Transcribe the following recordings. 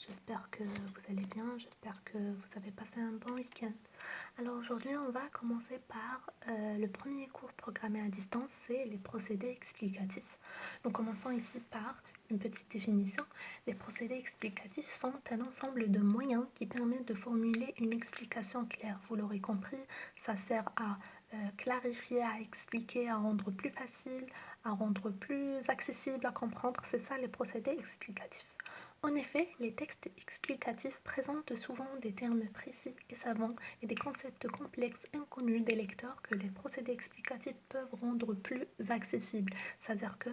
J'espère que vous allez bien, j'espère que vous avez passé un bon week-end. Alors aujourd'hui, on va commencer par le premier cours programmé à distance, c'est les procédés explicatifs. Nous commençons ici par une petite définition. Les procédés explicatifs sont un ensemble de moyens qui permettent de formuler une explication claire. Vous l'aurez compris, ça sert à clarifier, à expliquer, à rendre plus facile, à rendre plus accessible à comprendre. C'est ça les procédés explicatifs. En effet, les textes explicatifs présentent souvent des termes précis et savants et des concepts complexes inconnus des lecteurs que les procédés explicatifs peuvent rendre plus accessibles. C'est-à-dire que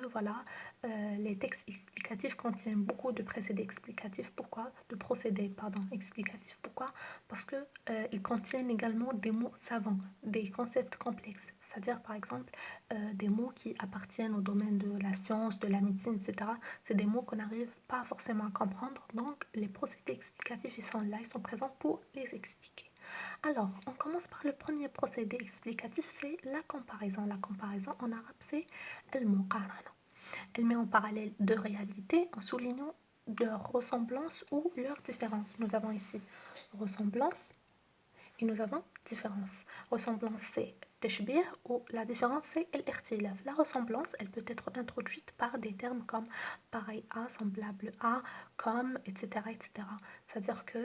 les textes explicatifs contiennent beaucoup de procédés explicatifs. Pourquoi? De procédés, pardon, explicatifs. Pourquoi? Parce que ils contiennent également des mots savants, des concepts complexes. C'est-à-dire par exemple des mots qui appartiennent au domaine de la science, de la médecine, etc. C'est des mots qu'on n'arrive pas forcément à comprendre, donc les procédés explicatifs, ils sont là, ils sont présents pour les expliquer. Alors, on commence par le premier procédé explicatif, c'est la comparaison. La comparaison en arabe, c'est al-muqarana. Elle met en parallèle deux réalités en soulignant leur ressemblance ou leur différence. Nous avons ici ressemblance et nous avons différence. Ressemblance, c'est tashbih ou la différence, c'est l'irtilaf. La ressemblance, elle peut être introduite par des termes comme pareil à, semblable à, comme, etc. etc. C'est-à-dire que,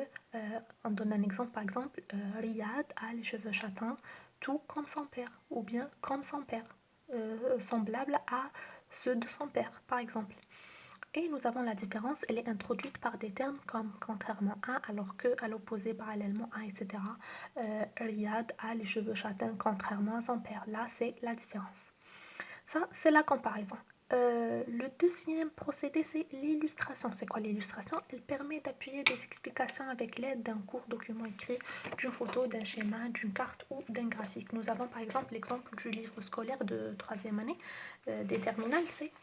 on donne un exemple, par exemple, Riyad a les cheveux châtains, tout comme son père, ou bien comme son père, semblable à ceux de son père, par exemple. Et nous avons la différence, elle est introduite par des termes comme contrairement à, alors que à l'opposé, parallèlement à, etc. Riyad a les cheveux châtains contrairement à son père. Là, c'est la différence. Ça, c'est la comparaison. Le deuxième procédé, c'est l'illustration. C'est quoi l'illustration? Elle permet d'appuyer des explications avec l'aide d'un court document écrit, d'une photo, d'un schéma, d'une carte ou d'un graphique. Nous avons par exemple l'exemple du livre scolaire de troisième année des terminales, c'est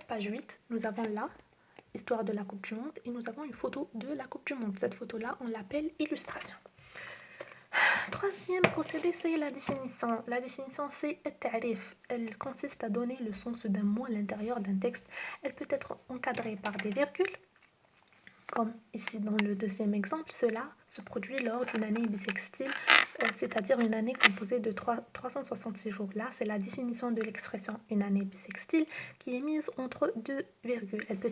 page 8. Nous avons là Histoire de la Coupe du Monde et nous avons une photo de la Coupe du Monde. Cette photo-là, on l'appelle illustration. Troisième procédé, c'est la définition. La définition, c'est التعريف. Elle consiste à donner le sens d'un mot à l'intérieur d'un texte. Elle peut être encadrée par des virgules, comme ici dans le deuxième exemple. Cela se produit lors d'une année bissextile, c'est-à-dire une année composée de 366 jours. Là, c'est la définition de l'expression une année bissextile qui est mise entre deux virgules. Elle peut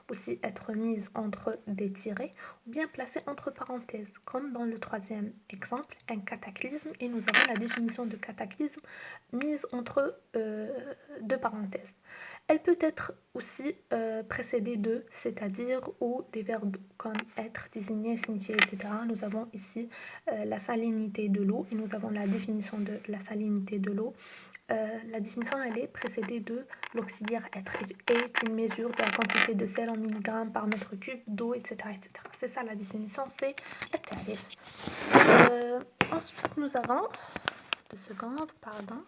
aussi être mise entre des tirets ou bien placée entre parenthèses, comme dans le troisième exemple, un cataclysme. Et nous avons la définition de cataclysme mise entre deux parenthèses. Elle peut être aussi précédée de, c'est-à-dire, ou des verbes comme être, désigner, signifier, etc. Nous avons ici la salinité de l'eau et nous avons la définition de la salinité de l'eau. La définition, elle est précédée de l'auxiliaire être est une mesure de la quantité de sel en milligrammes par mètre cube d'eau, etc., etc. C'est ça la définition, c'est le tarif. Ensuite, nous avons, 2 secondes, pardon,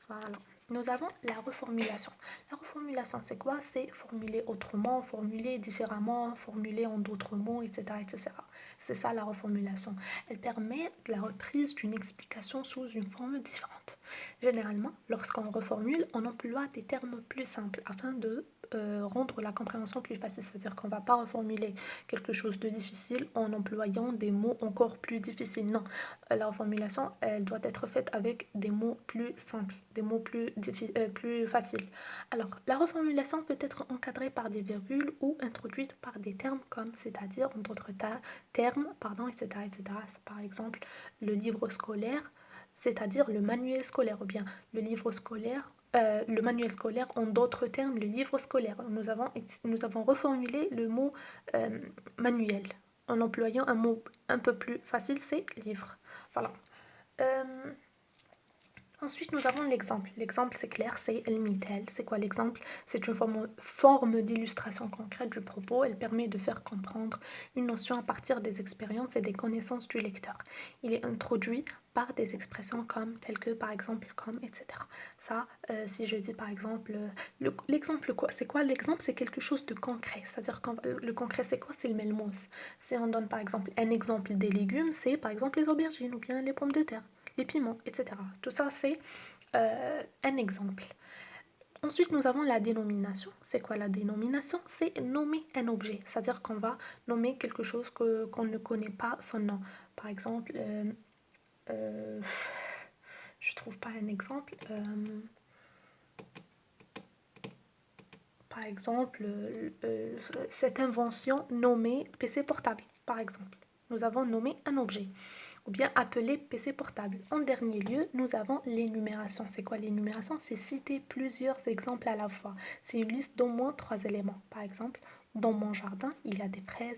voilà. Nous avons la reformulation. La reformulation, c'est quoi? C'est formuler autrement, formuler différemment, formuler en d'autres mots, etc., etc. C'est ça la reformulation. Elle permet la reprise d'une explication sous une forme différente. Généralement, lorsqu'on reformule, on emploie des termes plus simples afin de rendre la compréhension plus facile. C'est-à-dire qu'on ne va pas reformuler quelque chose de difficile en employant des mots encore plus difficiles. Non, la reformulation, elle doit être faite avec des mots plus simples, des mots plus faciles. Alors, la reformulation peut être encadrée par des virgules ou introduite par des termes comme, c'est-à-dire, en d'autres termes, etc., etc. Par exemple, le livre scolaire, c'est-à-dire le manuel scolaire, ou bien le livre scolaire, le manuel scolaire, en d'autres termes, le livre scolaire. Nous avons reformulé le mot manuel en employant un mot un peu plus facile, c'est livre. Voilà. Ensuite, nous avons l'exemple. L'exemple, c'est clair, c'est el mitel. C'est quoi l'exemple? C'est une forme d'illustration concrète du propos. Elle permet de faire comprendre une notion à partir des expériences et des connaissances du lecteur. Il est introduit par des expressions comme, telles que, par exemple, comme, etc. Ça, si je dis par exemple, l'exemple quoi? C'est quoi l'exemple? C'est quelque chose de concret. C'est-à-dire que le concret, c'est quoi? C'est le melmos. Si on donne par exemple un exemple des légumes, c'est par exemple les aubergines ou bien les pommes de terre, les piments, etc. Tout ça, c'est un exemple. Ensuite, nous avons la dénomination. C'est quoi la dénomination? C'est nommer un objet, c'est-à-dire qu'on va nommer quelque chose qu'on ne connaît pas son nom. Par exemple, euh, je trouve pas un exemple. Par exemple, cette invention nommée PC portable, par exemple. Nous avons nommé un objet, ou bien appelé PC portable. En dernier lieu, nous avons l'énumération. C'est quoi l'énumération? C'est citer plusieurs exemples à la fois. C'est une liste d'au moins 3 éléments. Par exemple, dans mon jardin, il y a des fraises,